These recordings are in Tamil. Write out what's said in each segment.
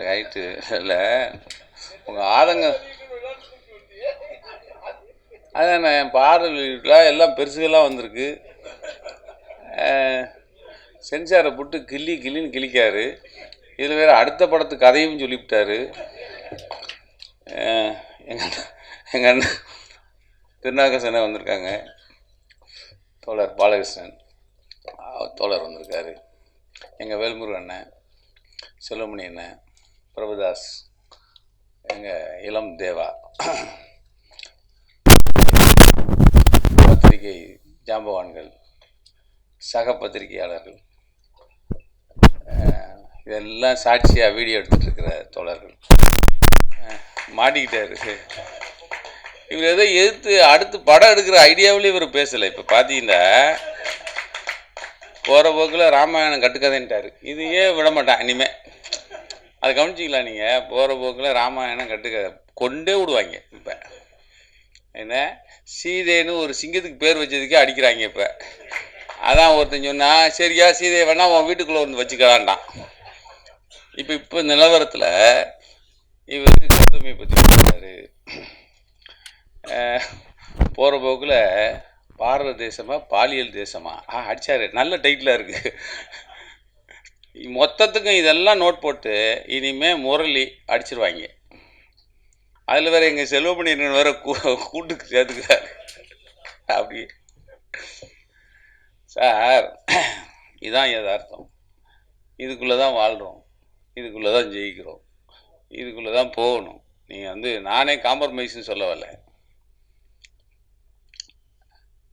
ரைட்டு இல்லை உங்கள் ஆதங்கம் அதான் என் பாடல் வீட்டில் எல்லாம் பெருசுகள்லாம் வந்திருக்கு. சென்சாரை போட்டு கிள்ளின்னு கிழிக்காரு. இதில் வேறு அடுத்த படத்து கதையும் சொல்லிவிட்டாரு. எங்கள் அண்ணன் திருநாகசனை வந்திருக்காங்க, தோழர் பாலகிருஷ்ணன் தோழர் வந்திருக்காரு, எங்கள் வேல்முருகன் அண்ணன், செல்வமணி அண்ணன், பிரபுதாஸ், எங்கள் இளம் தேவா, பத்திரிகை ஜாம்பவான்கள், சக பத்திரிகையாளர்கள், இதெல்லாம் சாட்சியாக வீடியோ எடுத்துகிட்ருக்கிற தோழர்கள். மாட்டிக்கிட்டாரு இவர். எதோ எதிர்த்து அடுத்து படம் எடுக்கிற ஐடியாவிலே இவர் பேசலை. இப்போ பார்த்தீங்கன்னா போகிற போக்கில் ராமாயணம் கட்டுக்கதைன்ட்டார். இது ஏன் விட மாட்டான் இனிமேல். அதை கவனிச்சிக்கலாம் நீங்கள். போகிற போக்கில் ராமாயணம் கட்டுக்கதை கொண்டே விடுவாங்க. இப்போ என்ன சீதைன்னு ஒரு சிங்கத்துக்கு பேர் வச்சதுக்கே அடிக்கிறாங்க. இப்போ அதான் ஒருத்தன் சொன்னால் சரியா சீதையை வேணா உன் வீட்டுக்குள்ளே வந்து வச்சுக்கலான்டான். இப்போ நிலவரத்தில் இவர் கௌதமியை பற்றி பேசுகிறாரு. போகிற போக்கில் பாரத தேசமா பாலியல் தேசமா அடித்தார். நல்ல டைட்டிலாக இருக்குது. மொத்தத்துக்கும் இதெல்லாம் நோட் போட்டு இனிமேல் முரளி அடிச்சிருவாங்க. அதில் வேறு எங்கள் செல்வமணி வேறு கூட்டுக்கு சேர்த்துக்கிறாரு. அப்படி சார், இதுதான் யதார்த்தம். இதுக்குள்ளே தான் வாழ்கிறோம், இதுக்குள்ளே தான் ஜெயிக்கிறோம், இதுக்குள்ளே தான் போகணும். நீங்கள் நானே காம்ப்ரமைஸ்ன்னு சொல்ல வரல.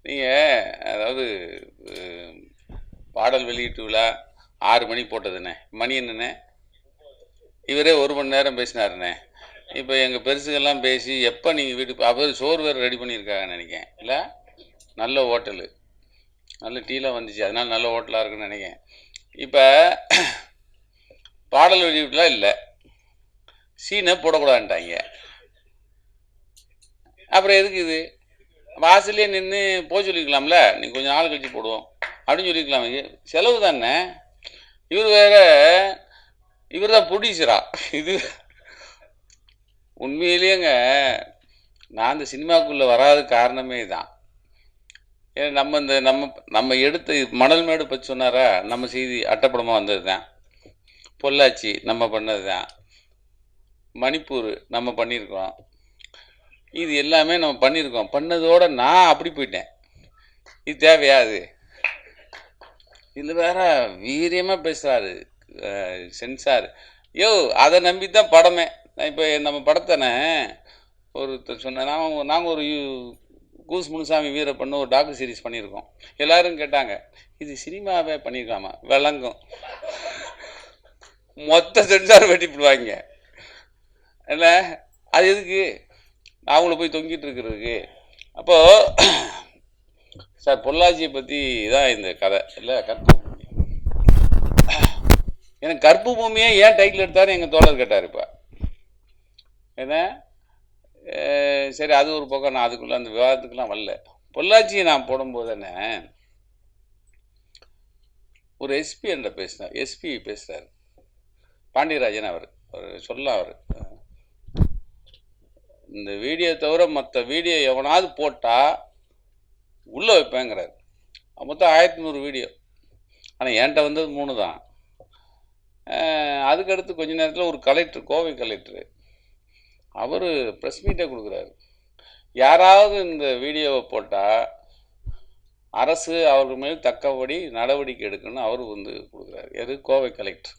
நீங்கள் அதாவது பாடல் வெளியீட்டு விழா 6 மணி போட்டதுண்ணே, மணி என்னண்ணே இவரே 1 மணி நேரம் பேசினாருண்ணே. இப்போ எங்கள் பெருசுகள்லாம் பேசி எப்போ நீங்கள் வீட்டுக்கு அவர் சோறு வேறு ரெடி பண்ணியிருக்காங்கன்னு நினைக்கிறேன். இல்லை, நல்ல ஹோட்டலு, நல்ல டீலாம் வந்துச்சு, அதனால் நல்ல ஹோட்டலாக இருக்குன்னு நினைக்கிறேன். இப்போ பாடல் வெளியீட்டுலாம் இல்லை, சீனை போடக்கூடாதுன்ட்டாங்க. அப்புறம் எதுக்கு இது? வாசல்லே நின்று போய் சொல்லிக்கலாம்ல, நீங்கள் கொஞ்சம் நாள் கழிச்சு போடுவோம் அப்படின்னு சொல்லிக்கலாம். செலவு தானே. இவர் வேற, இவர் தான் ப்ரொடியூசரா. இது உண்மையிலேங்க நான் இந்த சினிமாக்குள்ளே வராத காரணமே தான். ஏன்னா நம்ம எடுத்த மணல் மேடு பற்றி சொன்னாரா, நம்ம செய்தி அட்டப்படமாக வந்தது தான். பொள்ளாச்சி நம்ம பண்ணது தான். மணிப்பூர் நம்ம பண்ணியிருக்கோம். இது எல்லாமே நம்ம பண்ணியிருக்கோம். பண்ணதோடு நான் அப்படி போயிட்டேன். இது தேவையா? அது இதில் வேற வீரியமாக பேசுகிறாரு சென்சார். யோ, அதை நம்பி தான் படமே. இப்போ நம்ம படத்தானே ஒருத்தர் சொன்ன, நாங்கள் ஒரு கூஸ் முனுசாமி வீரப்பண்ணு ஒரு டாக்கு சீரிஸ் பண்ணியிருக்கோம். எல்லோரும் கேட்டாங்க, இது சினிமாவே பண்ணியிருக்காமா? விளங்கும். மொத்த சென்சார் வெட்டிவிடுவாங்க. இல்லை, அது எதுக்கு? அவங்கள போய் தொங்கிட்டு இருக்கிறதுக்கு. அப்போது சார், பொள்ளாச்சியை பற்றி தான் இந்த கதை. இல்லை, கற்பு பூமி. எனக்கு கற்பு பூமியே ஏன் டைட்டில் எடுத்தாரு எங்கள் தோழர் கேட்டார். இப்போ என்ன சரி, அது ஒரு பக்கம். நான் அதுக்குள்ளே அந்த விவாதத்துக்கெலாம் வரல. பொள்ளாச்சியை நான் போடும்போது தானே ஒரு எஸ்பி என்ற பேசினார். எஸ்பி பேசுகிறார், பாண்டியராஜன். அவர் சொல்லலாம், அவர் இந்த வீடியோ தவிர மற்ற வீடியோ எவனாவது போட்டால் உள்ளே வைப்பேங்கிறார். மொத்தம் 1100 வீடியோ. ஆனால் என்கிட்ட வந்தது 3 தான். அதுக்கடுத்து கொஞ்ச நேரத்தில் ஒரு கலெக்டர், கோவை கலெக்டரு, அவர் ப்ரெஸ் மீட்டை கொடுக்குறாரு. யாராவது இந்த வீடியோவை போட்டால் அரசு அவர்கள் மேல் தக்கபடி நடவடிக்கை எடுக்கணும்னு அவர் கொடுக்குறாரு. எது? கோவை கலெக்டர்.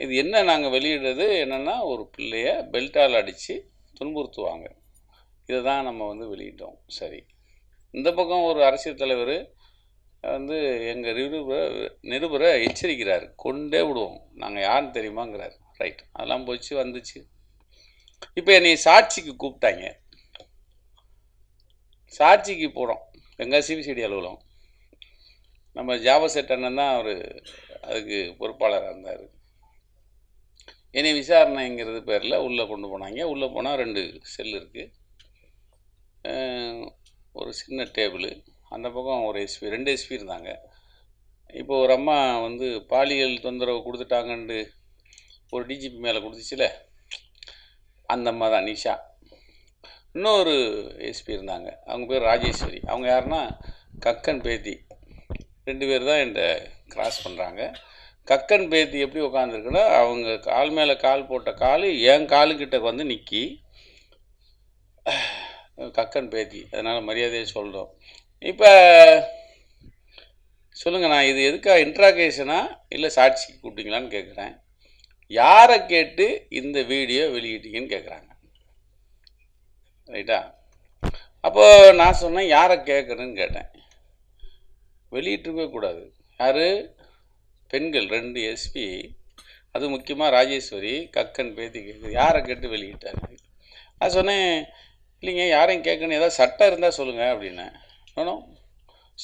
இது என்ன நாங்கள் வெளியிடுறது என்னென்னா, ஒரு பிள்ளைய பெல்ட்டால் அடித்து துன்புறுத்துவாங்க, இதை தான் நம்ம வெளியிட்டோம். சரி, இந்த பக்கம் ஒரு அரசியல் தலைவர் எங்கள் நிருபரை எச்சரிக்கிறார், கொண்டே விடுவோம், நாங்கள் யாருன்னு தெரியுமாங்கிறார். ரைட், அதெல்லாம் போச்சு வந்துச்சு. இப்போ என்னை சாட்சிக்கு கூப்பிட்டாங்க. சாட்சிக்கு போகிறோம். எங்கள் சிபிசிடி அலுவலகம். நம்ம ஜாபசெட் அண்ணன் தான் அவர் அதுக்கு பொறுப்பாளராக இருந்தார். என்னை விசாரணைங்கிறது பேரில் உள்ளே கொண்டு போனாங்க. உள்ளே போனால் 2 செல் இருக்குது, ஒரு சின்ன டேபிள், அந்த பக்கம் ஒரு எஸ்பி, 2 எஸ்பி இருந்தாங்க. இப்போ ஒரு அம்மா வந்து பாலியல் தொந்தரவு கொடுத்துட்டாங்கன்ட்டு ஒரு டிஜிபி மேலே கொடுத்துச்சுல, அந்த அம்மா தான் நிஷா. இன்னொரு எஸ்பி இருந்தாங்க, அவங்க பேர் ராஜேஸ்வரி. அவங்க யாருன்னா கக்கன் பேத்தி. 2 பேர் தான் என்கிட்ட கிராஸ் பண்ணுறாங்க. கக்கன் பேத்தி எப்படி உட்காந்துருக்குன்னா, அவங்க கால் மேலே கால் போட்ட கால் என் காலுக்கிட்ட வந்து நிற்கி, கக்கன் பேத்தி, அதனால் மரியாதையை சொல்கிறோம். இப்போ சொல்லுங்கள், நான் இது எதுக்காக இன்ட்ராகேஷனா இல்லை சாட்சிக்கு கூப்பிட்டீங்களான்னு கேட்குறேன். யாரை கேட்டு இந்த வீடியோ வெளியிட்டீங்கன்னு கேட்குறாங்க. ரைட்டா? அப்போது நான் சொன்னேன், யாரை கேட்குறேன்னு கேட்டேன். வெளியிட்டிருக்கவே கூடாது. யார்? பெண்கள் 2 எஸ்பி, அது முக்கியமாக ராஜேஸ்வரி, கக்கன் பேத்தி கேட்குது. யாரை கேட்டு வெளியிட்டாங்க? நான் சொன்னேன், இல்லைங்க யாரையும் கேட்கணும், ஏதாவது சட்டம் இருந்தால் சொல்லுங்கள் அப்படின்னேன். நானும்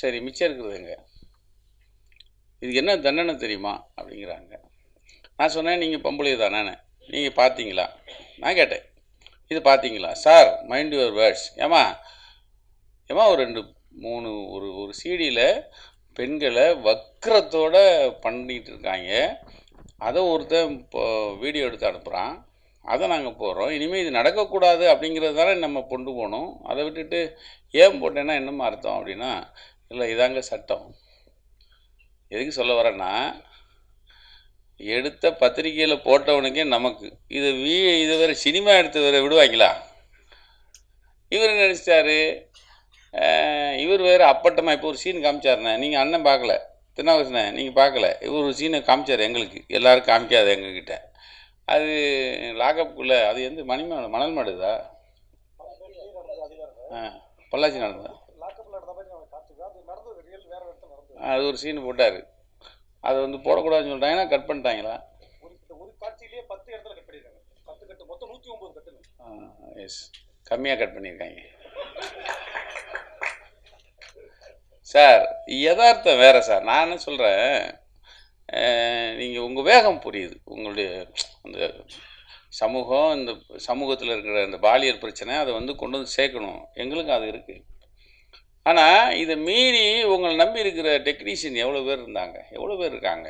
சரி, மிச்சம் இருக்கிறதுங்க, இதுக்கு என்ன தண்டனை தெரியுமா அப்படிங்கிறாங்க. நான் சொன்னேன், நீங்கள் பொம்பளை தானே, நீங்கள் பார்த்தீங்களா? நான் கேட்டேன், இது பார்த்தீங்களா? Sir, mind your words. ஏமா ஒரு 2-3 ஒரு சீடியில் பெண்களை வக்கரத்தோடு பண்ணிகிட்டு இருக்காங்க. அதை ஒருத்தன் இப்போ வீடியோ எடுத்து அனுப்புகிறான், அதை நாங்கள் போடுறோம். இனிமேல் இது நடக்கக்கூடாது அப்படிங்கிறது தானே நம்ம கொண்டு போகணும். அதை விட்டுட்டு ஏன் போட்டேன்னா என்னமா அர்த்தம் அப்படின்னா, இல்லை இதாங்க சட்டம். எதுக்கு சொல்ல வரேன்னா, எடுத்த பத்திரிக்கையில் போட்டவனுக்கே நமக்கு இது வேறு சினிமா எடுத்து வேறு விடுவாங்களா? இவர் நினச்சிட்டாரு, இவர் வேறு அப்பட்டமாக இப்போ ஒரு சீன் காமிச்சாருண்ணே, நீங்கள் அண்ணன் பார்க்கல, திருநாவுக்கரசனே நீங்கள் பார்க்கல, இவர் ஒரு சீனை காமிச்சார் எங்களுக்கு, எல்லோரும் காமிக்காது எங்ககிட்ட. அது லாகப்புக்குள்ளே, அது எந்த மணல் மாடுதா? பொள்ளாச்சி நடந்ததா? அது ஒரு சீன் போட்டார். அது வந்து போடக்கூடாதுன்னு சொல்லிட்டாங்கன்னா கட் பண்ணிட்டாங்களா? ஒரு காட்சியிலேயே 10 இடத்துல கட் பண்ணியிருக்காங்க. 10 கட்டு, மொத்தம் 109 கட்டு. எஸ், கம்மியாக கட் பண்ணியிருக்காங்க சார். யதார்த்தம் வேறு சார். நான் என்ன சொல்கிறேன், நீங்கள் உங்கள் வேகம் புரியுது, உங்களுடைய அந்த சமூகம், இந்த சமூகத்தில் இருக்கிற இந்த பாலியல் பிரச்சனை, அதை வந்து கொண்டு வந்து சேர்க்கணும், எங்களுக்கும் அது இருக்குது. ஆனால் இதை மீறி உங்களை நம்பி இருக்கிற டெக்னீஷியன் எவ்வளோ பேர் இருந்தாங்க, எவ்வளோ பேர் இருக்காங்க.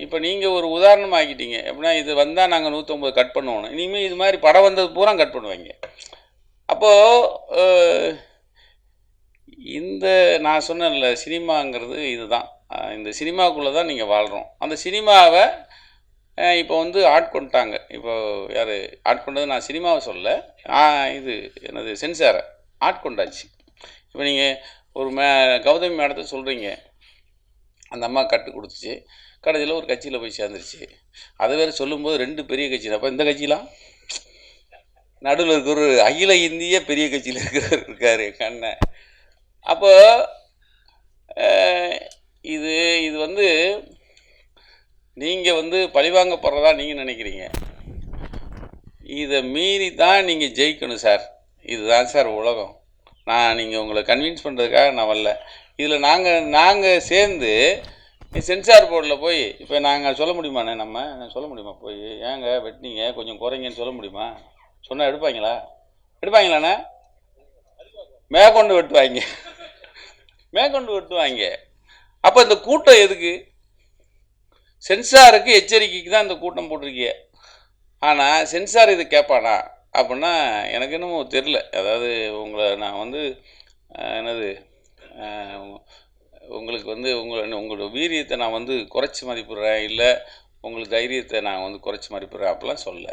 இப்போ நீங்கள் ஒரு உதாரணம் ஆக்கிட்டீங்க. எப்படின்னா, இது வந்தால் நாங்கள் 109 கட் பண்ணுவோம், இனிமேல் இது மாதிரி படம் வந்தது பூரா கட் பண்ணுவாங்க. அப்போது இந்த நான் சொன்னேன்ல, சினிமாங்கிறது இதுதான். இந்த சினிமாவுக்குள்ளே தான் நீங்கள் வாழ்கிறோம். அந்த சினிமாவை இப்போ வந்து ஆட்கொண்டாங்க. இப்போ யார் ஆட்கொண்டது? நான் சினிமாவை சொல்ல, இது என்னது, சென்சாரை ஆட்கொண்டாச்சு. இப்போ நீங்கள் ஒரு கௌதமி மேடத்தை சொல்கிறீங்க, அந்த அம்மா கட்டு கொடுத்துச்சு, கடைசியில் ஒரு கட்சியில் போய் சேர்ந்துருச்சு. அது வேறு சொல்லும்போது 2 பெரிய கட்சி. அப்போ இந்த கட்சியெலாம் நடுவில் இருக்கிற ஒரு அகில இந்திய பெரிய கட்சியில் இருக்கார் எங்கள் அண்ணன். அப்போ இது வந்து நீங்கள் வந்து பழிவாங்கப்படுறதா நீங்கள் நினைக்கிறீங்க. இதை மீறி தான் நீங்கள் ஜெயிக்கணும் சார். இதுதான் சார் உலகம். நீங்கள் உங்களை கன்வின்ஸ் பண்ணுறதுக்காக நான் வரல. இதில் நாங்கள் சேர்ந்து சென்சார் போர்டில் போய் இப்போ நாங்கள் சொல்ல முடியுமாண்ணே, நம்ம சொல்ல முடியுமா போய் ஏங்க வெட்டினீங்க கொஞ்சம் குறைங்கன்னு சொல்ல முடியுமா? சொன்னால் எடுப்பாங்களாண்ணே? மேற்கொண்டு வெட்டுவாங்க. அப்போ இந்த கூட்டம் எதுக்கு? சென்சாருக்கு எச்சரிக்கைக்கு தான் இந்த கூட்டம் போட்டிருக்கீங்க. ஆனால் சென்சார் இது கேட்பானா அப்படின்னா எனக்கு என்னமோ தெரில. அதாவது உங்களை நான் வந்து என்னது, உங்களுக்கு வந்து உங்களோட வீரியத்தை நான் வந்து குறைச்சி மதிப்பிடுறேன், இல்லை உங்களுக்கு தைரியத்தை நான் வந்து குறைச்சி மதிப்பிடுறேன் அப்படிலாம் சொல்ல.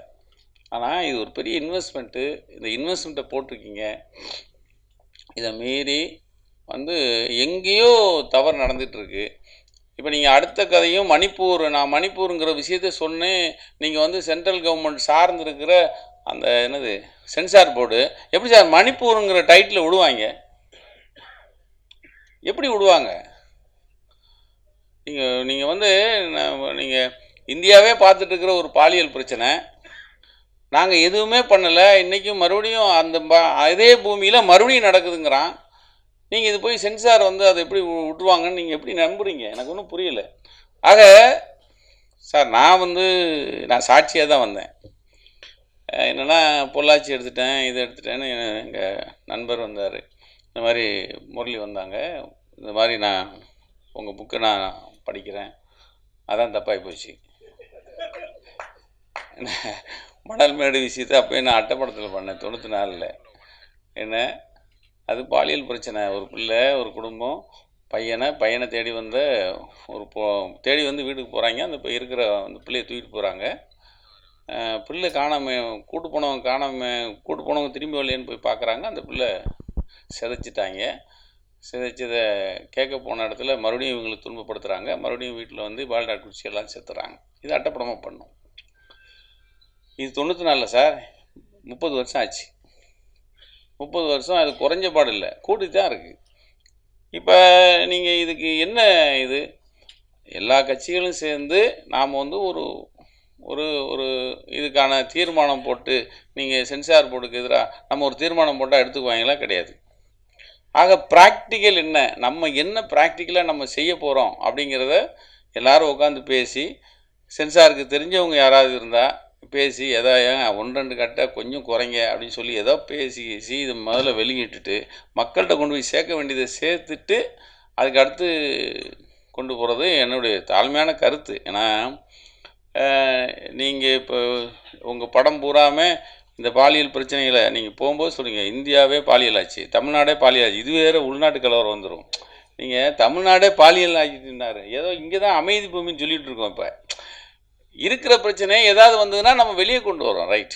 ஆனால் இது ஒரு பெரிய இன்வெஸ்ட்மெண்ட்டு. இந்த இன்வெஸ்ட்மெண்ட்டை போட்டிருக்கீங்க. இதை மீறி வந்து எங்கேயோ தவறு நடந்துகிட்ருக்கு. இப்போ நீங்கள் அடுத்த கதையும் நான் மணிப்பூருங்கிற விஷயத்தை சொன்னேன். நீங்கள் வந்து சென்ட்ரல் கவர்மெண்ட் சார்ந்திருக்கிற அந்த என்னது சென்சார் போர்டு எப்படி சார் மணிப்பூருங்கிற டைட்டில் விடுவாங்க? எப்படி விடுவாங்க? நீங்கள் வந்து நீங்கள் இந்தியாவே பார்த்துட்டு இருக்கிற ஒரு பாலியல் பிரச்சனை, நாங்கள் எதுவுமே பண்ணலை, இன்றைக்கும் மறுபடியும் அதே பூமியில் மறுபடியும் நடக்குதுங்கிறான். நீங்கள் இது போய் சென்சார் வந்து அதை எப்படி விட்டுருவாங்கன்னு நீங்கள் எப்படி நம்புறீங்க? எனக்கு ஒன்றும் புரியலை. ஆக சார், நான் சாட்சியாக தான் வந்தேன். என்னென்னா, பொள்ளாச்சி எடுத்துட்டேன், இது எடுத்துட்டேன்னு எங்கள் நண்பர் வந்தார், இந்த மாதிரி முரளி வந்தாங்க, இந்த மாதிரி நான் உங்கள் புக்கை நான் படிக்கிறேன், அதான் தப்பாகி போச்சு. மணல்மேடு விஷயத்தை அப்போயே நான் அட்டைப்படத்தில் பண்ணேன் 94ல். என்ன அது பாலியல் பிரச்சனை. ஒரு பிள்ளை, ஒரு குடும்பம் பையனை தேடி வந்த தேடி வந்து வீட்டுக்கு போகிறாங்க. அந்த இருக்கிற அந்த பிள்ளையை தூக்கிட்டு போகிறாங்க. பிள்ளை காணாமல் கூட்டு போனவங்க திரும்பி வரலையேன்னு போய் பார்க்குறாங்க. அந்த பிள்ளை சிதைச்சிட்டாங்க. சிதைச்சதை கேட்க போன இடத்துல மறுபடியும் இவங்களுக்கு துன்பப்படுத்துகிறாங்க. மறுபடியும் வீட்டில் வந்து பால்டாட் குடிச்சு எல்லாம் செத்துறாங்க. இது அட்டைப்படமாக பண்ணும். இது 94 சார், 30 வருஷம் ஆச்சு. 30 வருஷம் அது குறைஞ்ச பாடு இல்லை, கூட்டிட்டு தான் இருக்குது. இப்போ நீங்கள் இதுக்கு என்ன இது, எல்லா கட்சிகளும் சேர்ந்து நாம் வந்து ஒரு ஒரு ஒரு இதுக்கான தீர்மானம் போட்டு, நீங்கள் சென்சார் போர்டுக்கு எதிராக நம்ம ஒரு தீர்மானம் போட்டால் எடுத்துக்குவாங்களா? கிடையாது. ஆக ப்ராக்டிக்கல் என்ன ப்ராக்டிக்கலாக நம்ம செய்ய போகிறோம் அப்படிங்கிறத எல்லோரும் உட்காந்து பேசி, சென்சாருக்கு தெரிஞ்சவங்க யாராவது இருந்தால் பேசி, ஏதோ 1-2 கட்டை கொஞ்சம் குறைங்க அப்படின்னு சொல்லி ஏதோ பேசி இது முதல்ல வெளியிட்டுட்டு மக்கள்கிட்ட கொண்டு போய் சேர்க்க வேண்டியதை சேர்த்துட்டு அதுக்கு அடுத்து கொண்டு போகிறது என்னுடைய தாழ்மையான கருத்து. ஏன்னா நீங்கள் இப்போ உங்கள் படம் பூராமல் இந்த பாலியல் பிரச்சனைகளை நீங்கள் போகும்போது சொல்லுங்க, இந்தியாவே பாலியல் ஆச்சு, தமிழ்நாடே பாலியல் ஆச்சு, இது வேறு உள்நாட்டு கலவரம் வந்துடும். நீங்கள் தமிழ்நாடே பாலியல் ஆக்கிட்டுனாரு, ஏதோ இங்கே தான் அமைதி பூமின்னு சொல்லிகிட்டு இருக்கோம். இப்போ இருக்கிற பிரச்சனை ஏதாவது வந்ததுன்னா நம்ம வெளியே கொண்டு வரோம், ரைட்.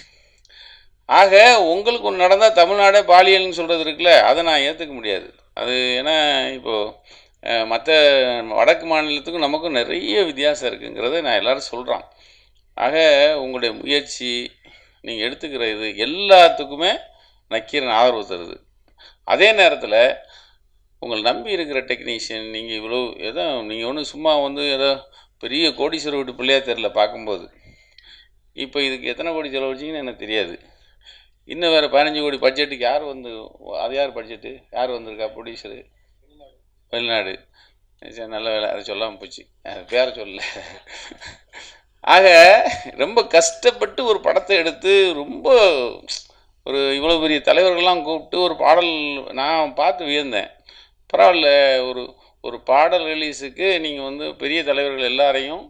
ஆக உங்களுக்கு ஒன்று நடந்தால் தமிழ்நாடே பாலியல்னு சொல்கிறது இருக்குல்ல, அதை நான் ஏற்றுக்க முடியாது. அது ஏன்னா இப்போது மற்ற வடக்கு மாநிலத்துக்கும் நமக்கும் நிறைய வித்தியாசம் இருக்குங்கிறத நான் எல்லோரும் சொல்கிறான். ஆக உங்களுடைய முயற்சி, நீங்கள் எடுத்துக்கிற இது எல்லாத்துக்குமே நக்கீரன் ஆதரவு தருது. அதே நேரத்தில் உங்களை நம்பி இருக்கிற டெக்னீஷியன், நீங்கள் இவ்வளோ நீங்கள் ஒன்றும் சும்மா வந்து ஏதோ பெரிய கோடீஸ்வரர் வீட்டு பிள்ளையாக தெரில பார்க்கும்போது. இப்போ இதுக்கு எத்தனை கோடி செலவழிச்சிங்கன்னு எனக்கு தெரியாது. இன்னும் வேறு 15 கோடி பட்ஜெட்டுக்கு அது யார் பட்ஜெட்டு, யார் வந்திருக்கா ப்ரொடியூசரு? வெளிநாடு. சரி, நல்ல வேலை, அதை சொல்லாமல் போச்சு, பேரை சொல்லல. ஆக ரொம்ப கஷ்டப்பட்டு ஒரு படத்தை எடுத்து ரொம்ப இவ்வளோ பெரிய தலைவர்கள்லாம் கூப்பிட்டு ஒரு பாடல் நான் பார்த்து வியந்தேன். பரவாயில்ல, ஒரு பாடல் ரிலீஸுக்கு நீங்கள் வந்து பெரிய தலைவர்கள் எல்லாரையும்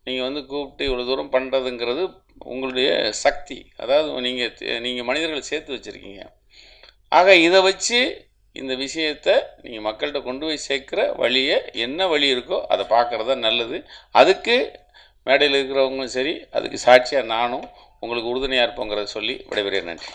நீங்கள் கூப்பிட்டு இவ்வளோ தூரம் பண்ணுறதுங்கிறது உங்களுடைய சக்தி. அதாவது நீங்கள் மனிதர்களை சேர்த்து வச்சுருக்கீங்க. ஆக இதை வச்சு இந்த விஷயத்தை நீங்கள் மக்கள்கிட்ட கொண்டு போய் சேர்க்குற வழியை, என்ன வழி இருக்கோ அதை பார்க்குறது தான் நல்லது. அதுக்கு மேடையில் இருக்கிறவங்களும் சரி, அதுக்கு சாட்சியாக நானும் உங்களுக்கு உறுதுணையாக இருப்போங்கிறத சொல்லி விடைபெறுகிறேன். நன்றி.